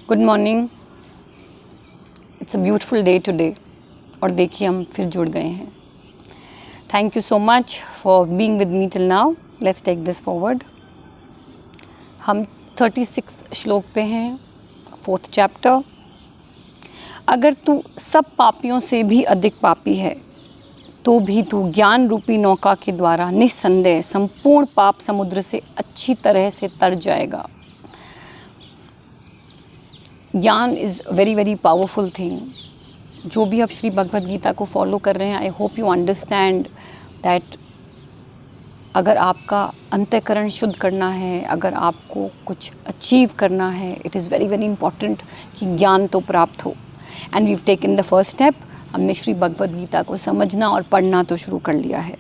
Good morning. It's a beautiful day today और देखिए हम फिर जुड़ गए हैं। Thank you so much for being with me till now. Let's take this forward. हम 36 श्लोक पे हैं, 4th चैप्टर। अगर तू सब पापियों से भी अधिक पापी है तो भी तू ज्ञान रूपी नौका के द्वारा निस्संदेह संपूर्ण पाप समुद्र से अच्छी तरह से तर जाएगा। ज्ञान is very very powerful thing. जो भी आप श्री भगवद गीता को फॉलो कर रहे हैं, I hope you understand that अगर आपका अंतःकरण शुद्ध करना है, अगर आपको कुछ अचीव करना है, it is very very important कि ज्ञान तो प्राप्त हो। And we've taken the first step. हमने श्री भगवद गीता को समझना और पढ़ना तो शुरू कर लिया है।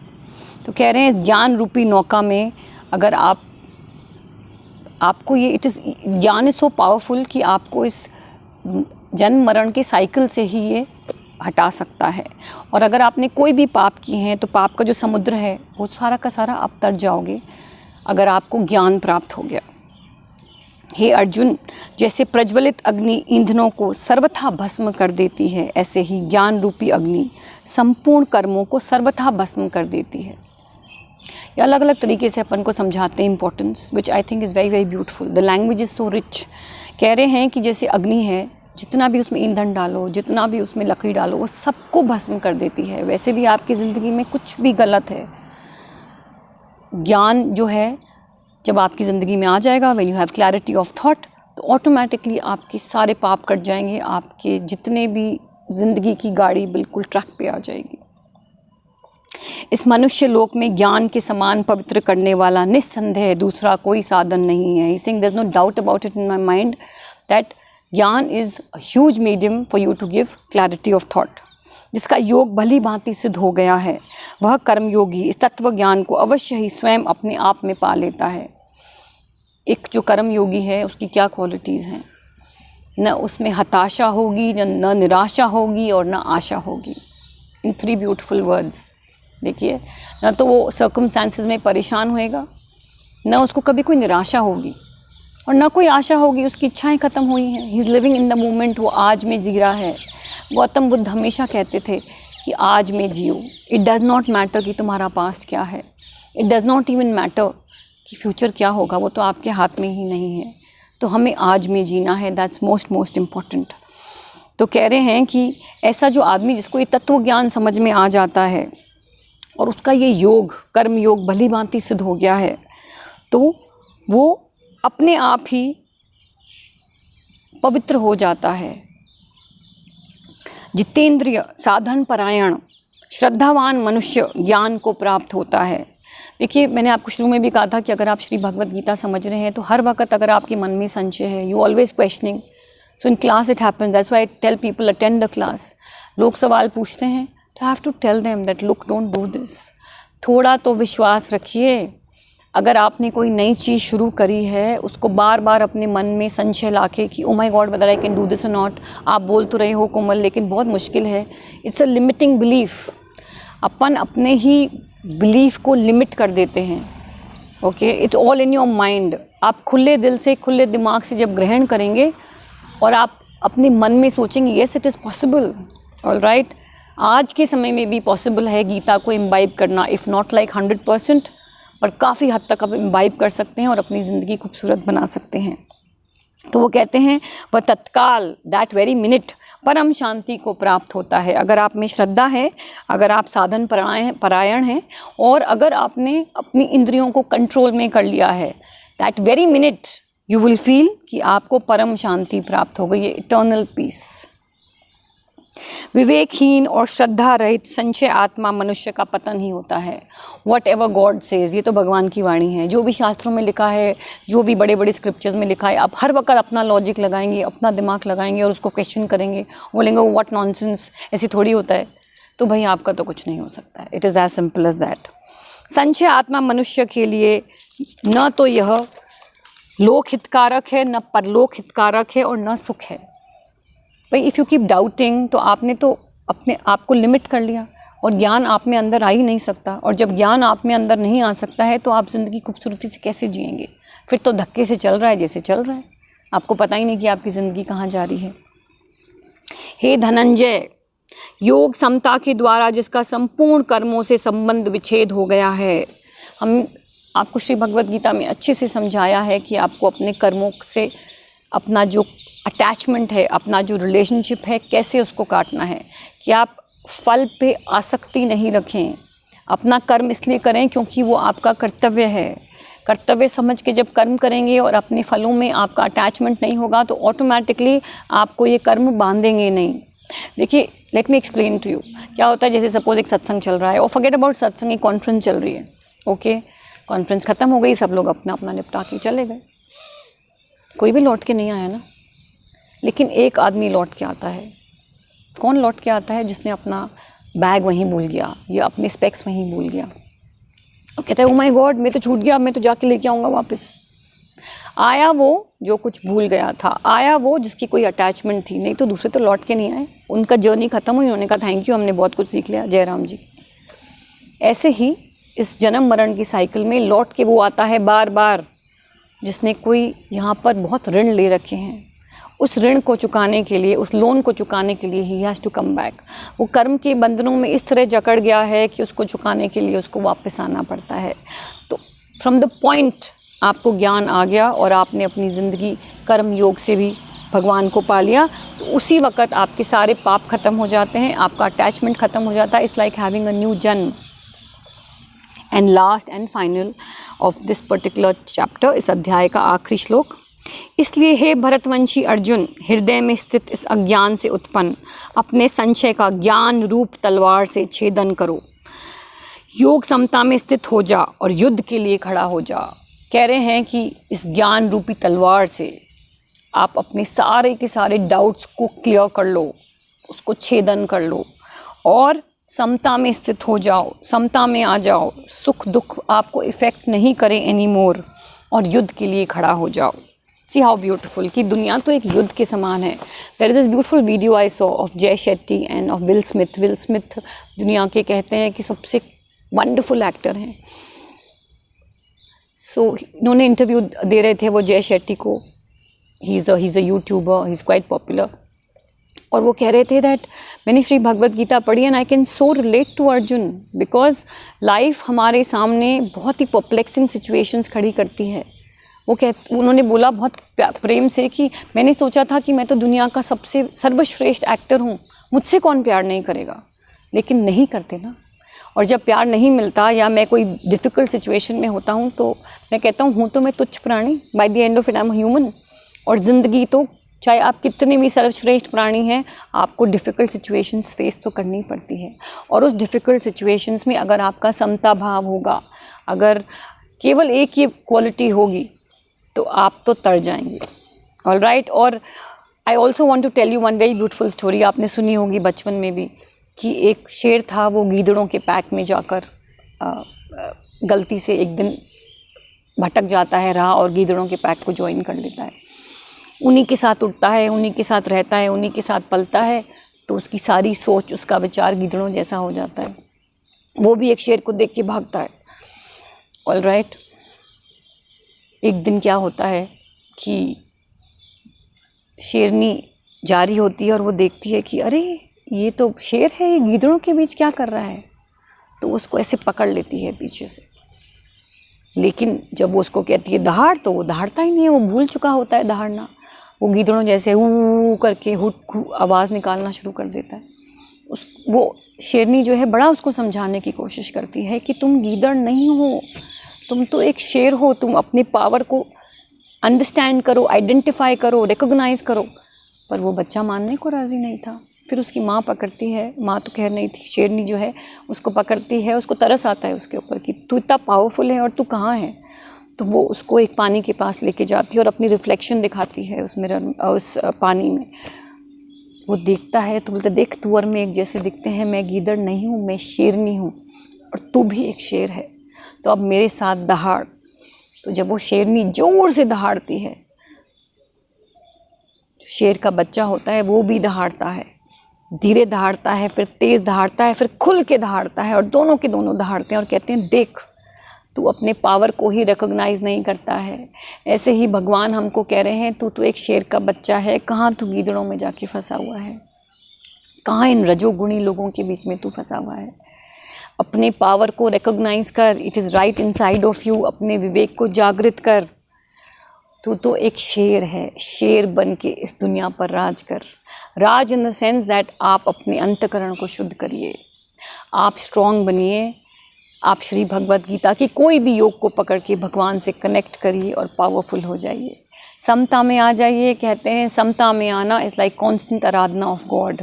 तो कह रहे हैं इस ज्ञान रूपी नौका में अगर आपको ये ज्ञान इज़ सो पावरफुल कि आपको इस जन्म मरण के साइकिल से ही ये हटा सकता है। और अगर आपने कोई भी पाप किए हैं तो पाप का जो समुद्र है वो सारा का सारा आप तर जाओगे अगर आपको ज्ञान प्राप्त हो गया। हे अर्जुन, जैसे प्रज्वलित अग्नि ईंधनों को सर्वथा भस्म कर देती है, ऐसे ही ज्ञान रूपी अग्नि संपूर्ण कर्मों को सर्वथा भस्म कर देती है। ये अलग अलग तरीके से अपन को समझाते हैं importance, which I think is very very beautiful. The language is so rich. कह रहे हैं कि जैसे अग्नि है, जितना भी उसमें ईंधन डालो, जितना भी उसमें लकड़ी डालो, वो सबको भस्म कर देती है। वैसे भी आपकी ज़िंदगी में कुछ भी गलत है, ज्ञान जो है जब आपकी ज़िंदगी में आ जाएगा, when you have clarity of thought, तो ऑटोमेटिकली आपके सारे पाप कट जाएंगे। आपके जितने भी ज़िंदगी की गाड़ी बिल्कुल ट्रैक पे आ जाएगी। इस मनुष्य लोक में ज्ञान के समान पवित्र करने वाला निस्संदेह दूसरा कोई साधन नहीं है। He's saying there's no doubt about it in my mind that ज्ञान is a huge medium for you to give clarity of thought। जिसका योग भली भांति सिद्ध हो गया है, वह कर्मयोगी इस तत्व ज्ञान को अवश्य ही स्वयं अपने आप में पा लेता है। एक जो कर्म योगी है उसकी क्या क्वालिटीज़ हैं? न उसमें हताशा होगी, न निराशा होगी और न आशा होगी। इन 3 ब्यूटीफुल वर्ड्स। देखिए, न तो वो सर्कमस्टांसेस में परेशान होएगा, न उसको कभी कोई निराशा होगी और न कोई आशा होगी। उसकी इच्छाएं ख़त्म हुई हैं। He is living in the moment. वो आज में जी रहा है। गौतम बुद्ध हमेशा कहते थे कि आज में जियो। इट डज़ नॉट मैटर कि तुम्हारा पास्ट क्या है। It does not even matter कि फ्यूचर क्या होगा, वो तो आपके हाथ में ही नहीं है। तो हमें आज में जीना है। That's most important. तो कह रहे हैं कि ऐसा जो आदमी जिसको ये तत्व ज्ञान समझ में आ जाता है और उसका ये योग, कर्म योग भली भांति सिद्ध हो गया है, तो वो अपने आप ही पवित्र हो जाता है। जितेंद्रिय साधन परायण श्रद्धावान मनुष्य ज्ञान को प्राप्त होता है। देखिए, मैंने आपको शुरू में भी कहा था कि अगर आप श्री भगवद गीता समझ रहे हैं तो हर वक्त अगर आपके मन में संशय है, you always questioning. So in class it happens. That's why I tell people attend the class. लोग सवाल पूछते हैं तो I have to tell them that look, don't do this. थोड़ा तो विश्वास रखिए। अगर आपने कोई नई चीज़ शुरू करी है, उसको बार बार अपने मन में संशय लाके कि oh my God whether I can do this और नॉट। आप बोल तो रहे हो कोमल, लेकिन बहुत मुश्किल है। It's a limiting belief. अपन अपने ही बिलीफ को लिमिट कर देते हैं। Okay, it's all in your mind. आप खुले दिल से, खुले दिमाग से जब ग्रहण करेंगे और आप अपने मन में सोचेंगे yes it is possible, all right. आज के समय में भी पॉसिबल है गीता को इम्बाइब करना, इफ़ नॉट लाइक 100%, पर काफ़ी हद तक आप इम्बाइब कर सकते हैं और अपनी ज़िंदगी खूबसूरत बना सकते हैं। तो वो कहते हैं वह तत्काल, दैट वेरी मिनट परम शांति को प्राप्त होता है। अगर आप में श्रद्धा है, अगर आप साधन परायण हैं और अगर आपने अपनी इंद्रियों को कंट्रोल में कर लिया है, that very minute you will feel कि आपको परम शांति प्राप्त हो गई है, इटर्नल पीस। विवेकहीन और श्रद्धा रहित संशय आत्मा मनुष्य का पतन ही होता है। वॉट एवर गॉड सेज, ये तो भगवान की वाणी है। जो भी शास्त्रों में लिखा है, जो भी बड़े बड़े स्क्रिप्चर्स में लिखा है, आप हर वक्त अपना लॉजिक लगाएंगे, अपना दिमाग लगाएंगे और उसको क्वेश्चन करेंगे, बोलेंगे व्हाट नॉनसेंस, ऐसी थोड़ी होता है। तो भाई आपका तो कुछ नहीं हो सकता है। It is as simple as that. संशय आत्मा मनुष्य के लिए न तो यह लोक हितकारक है, न परलोक हितकारक है और न सुख है। भाई इफ़ यू कीप डाउटिंग, तो आपने तो अपने आप को लिमिट कर लिया और ज्ञान आप में अंदर आ ही नहीं सकता। और जब ज्ञान आप में अंदर नहीं आ सकता है तो आप ज़िंदगी खूबसूरती से कैसे जिएंगे? फिर तो धक्के से चल रहा है जैसे चल रहा है। आपको पता ही नहीं कि आपकी ज़िंदगी कहाँ जा रही है। हे धनंजय, योग समता के द्वारा जिसका संपूर्ण कर्मों से संबंध विच्छेद हो गया है। हम आपको श्री भगवद गीता में अच्छे से समझाया है कि आपको अपने कर्मों से अपना जो अटैचमेंट है, अपना जो रिलेशनशिप है, कैसे उसको काटना है। कि आप फल पे आसक्ति नहीं रखें। अपना कर्म इसलिए करें क्योंकि वो आपका कर्तव्य है। कर्तव्य समझ के जब कर्म करेंगे और अपने फलों में आपका अटैचमेंट नहीं होगा तो ऑटोमेटिकली आपको ये कर्म बांधेंगे नहीं। देखिए, let me explain to you. क्या होता है, जैसे सपोज एक सत्संग चल रहा है, और फॉरगेट अबाउट सत्संग, एक कॉन्फ्रेंस चल रही है। ओके, कॉन्फ्रेंस ख़त्म हो गई, सब लोग अपना अपना निपटा के चले गए, कोई भी लौट के नहीं आया ना। लेकिन एक आदमी लौट के आता है। कौन लौट के आता है? जिसने अपना बैग वहीं भूल गया या अपने स्पेक्स वहीं भूल गया। और कहता है, ओ माय गॉड, मैं तो छूट गया, मैं तो जाके लेके आऊँगा वापस। आया वो जो कुछ भूल गया था, आया वो जिसकी कोई अटैचमेंट थी, नहीं तो दूसरे तो लौट के नहीं आए। उनका जर्नी ख़त्म हुई, उन्होंने कहा थैंक यू, हमने बहुत कुछ सीख लिया, जय राम जी। ऐसे ही इस जन्म मरण की साइकिल में लौट के वो आता है बार बार, जिसने कोई यहाँ पर बहुत ऋण ले रखे हैं। उस ऋण को चुकाने के लिए, उस लोन को चुकाने के लिए he has to come back. वो कर्म के बंधनों में इस तरह जकड़ गया है कि उसको चुकाने के लिए उसको वापस आना पड़ता है। तो फ्रॉम द पॉइंट आपको ज्ञान आ गया और आपने अपनी ज़िंदगी कर्म योग से भी भगवान को पा लिया, तो उसी वक्त आपके सारे पाप ख़त्म हो जाते हैं, आपका अटैचमेंट ख़त्म हो जाता है। It's like having a new जन्म। And last and final of this particular chapter, इस अध्याय का आखिरी श्लोक। इसलिए हे भरतवंशी अर्जुन, हृदय में स्थित इस अज्ञान से उत्पन्न अपने संशय का ज्ञान रूप तलवार से छेदन करो। योग समता में स्थित हो जा और युद्ध के लिए खड़ा हो जा। कह रहे हैं कि इस ज्ञान रूपी तलवार से आप अपने सारे के सारे डाउट्स को क्लियर कर लो, उसको छेदन कर लो और समता में स्थित हो जाओ, समता में आ जाओ। सुख दुख आपको इफ़ेक्ट नहीं करे एनी मोर, और युद्ध के लिए खड़ा हो जाओ। सी हाउ ब्यूटीफुल, कि दुनिया तो एक युद्ध के समान है। There is this beautiful video I saw of Jay Shetty and of Will Smith. Will Smith दुनिया के कहते हैं कि सबसे वंडरफुल एक्टर हैं। सो इन्होंने इंटरव्यू दे रहे थे वो जय शेट्टी को। He is a YouTuber, he is quite popular. और वो कह रहे थे दैट मैंने श्री भगवद गीता पढ़ी and I can so relate to Arjun, because life हमारे सामने बहुत ही परप्लेक्सिंग सिचुएशंस खड़ी करती है। उन्होंने बोला बहुत प्रेम से कि मैंने सोचा था कि मैं तो दुनिया का सबसे सर्वश्रेष्ठ एक्टर हूँ, मुझसे कौन प्यार नहीं करेगा, लेकिन नहीं करते ना। और जब प्यार नहीं मिलता या मैं कोई डिफ़िकल्ट सिचुएशन में होता हूँ तो मैं कहता हूँ तो मैं तुच्छ प्राणी, by the end of it I am human. और ज़िंदगी तो चाहे आप कितने भी सर्वश्रेष्ठ प्राणी हैं, आपको डिफ़िकल्ट सिचुएशंस फेस तो करनी पड़ती है। और उस डिफ़िकल्ट सिचुएशंस में अगर आपका समता भाव होगा, अगर केवल एक ये क्वालिटी होगी, तो आप तो तर जाएंगे। All right. और I also want to tell you one very beautiful story. आपने सुनी होगी बचपन में भी कि एक शेर था, वो गीदड़ों के पैक में जाकर गलती से एक दिन भटक जाता है राह और गीदड़ों के पैक को ज्वाइन कर लेता है। उन्हीं के साथ उठता है, उन्हीं के साथ रहता है, उन्हीं के साथ पलता है, तो उसकी सारी सोच, उसका विचार गीदड़ों जैसा हो जाता है। वो भी एक शेर को देख के भागता है। All right. एक दिन क्या होता है कि शेरनी जा रही होती है और वो देखती है कि अरे ये तो शेर है, ये गीदड़ों के बीच क्या कर रहा है, तो उसको ऐसे पकड़ लेती है पीछे से। लेकिन जब वो उसको कहती है दहाड़, तो वो दहाड़ता ही नहीं है, वो भूल चुका होता है दहाड़ना। वो गीदड़ों जैसे ऊ करके हुट आवाज़ निकालना शुरू कर देता है। वो शेरनी जो है बड़ा उसको समझाने की कोशिश करती है कि तुम गीदड़ नहीं हो, तुम तो एक शेर हो, तुम अपने पावर को अंडरस्टैंड करो, आइडेंटिफाई करो, रिकॉग्नाइज़ करो। पर वो बच्चा मानने को राज़ी नहीं था। फिर उसकी माँ पकड़ती है, माँ तो खैर नहीं थी, शेरनी जो है उसको पकड़ती है। उसको तरस आता है उसके ऊपर कि तू इतना पावरफुल है और तू कहाँ है। तो वो उसको एक पानी के पास लेके जाती है और अपनी रिफ्लेक्शन दिखाती है उस मिरर, उस पानी में। वो देखता है तो बोलता, देख तू और मैं एक जैसे दिखते हैं, मैं गीदड़ नहीं हूँ, मैं शेरनी हूँ और तू भी एक शेर है, तो अब मेरे साथ दहाड़। तो जब वो शेरनी जोर से दहाड़ती है, शेर का बच्चा होता है वो भी दहाड़ता है, धीरे दहाड़ता है, फिर तेज़ दहाड़ता है, फिर खुल के दहाड़ता है, और दोनों के दोनों दहाड़ते हैं और कहते हैं देख तू अपने पावर को ही रिकॉग्नाइज़ नहीं करता है। ऐसे ही भगवान हमको कह रहे हैं तू तो एक शेर का बच्चा है, कहाँ तू गीदड़ों में जाके फंसा हुआ है, कहाँ इन रजोगुणी लोगों के बीच में तू फंसा हुआ है। अपने पावर को रिकॉग्नाइज़ कर, it is right inside of you. अपने विवेक को जागृत कर। तू तो एक शेर है, शेर बन के इस दुनिया पर राज कर। राज इन द सेंस दैट आप अपने अंतकरण को शुद्ध करिए, आप स्ट्रॉन्ग बनिए, आप श्री भगवद गीता की कोई भी योग को पकड़ के भगवान से कनेक्ट करिए और पावरफुल हो जाइए। समता में आ जाइए। कहते हैं समता में आना is like constant Aradhana of God.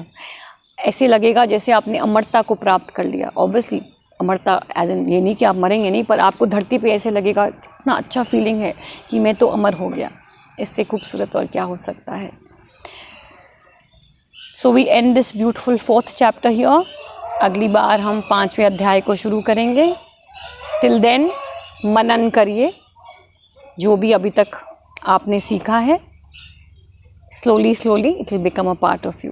ऐसे लगेगा जैसे आपने अमरता को प्राप्त कर लिया। ऑब्वियसली अमरता एज इन ये नहीं कि आप मरेंगे नहीं, पर आपको धरती पे ऐसे लगेगा कितना अच्छा फीलिंग है कि मैं तो अमर हो गया। इससे खूबसूरत और क्या हो सकता है। So we end this beautiful 4th chapter here. अगली बार हम 5वें अध्याय को शुरू करेंगे। टिल देन मनन करिए जो भी अभी तक आपने सीखा है। Slowly it will become a part of you.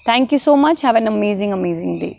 Thank you so much. Have an amazing day.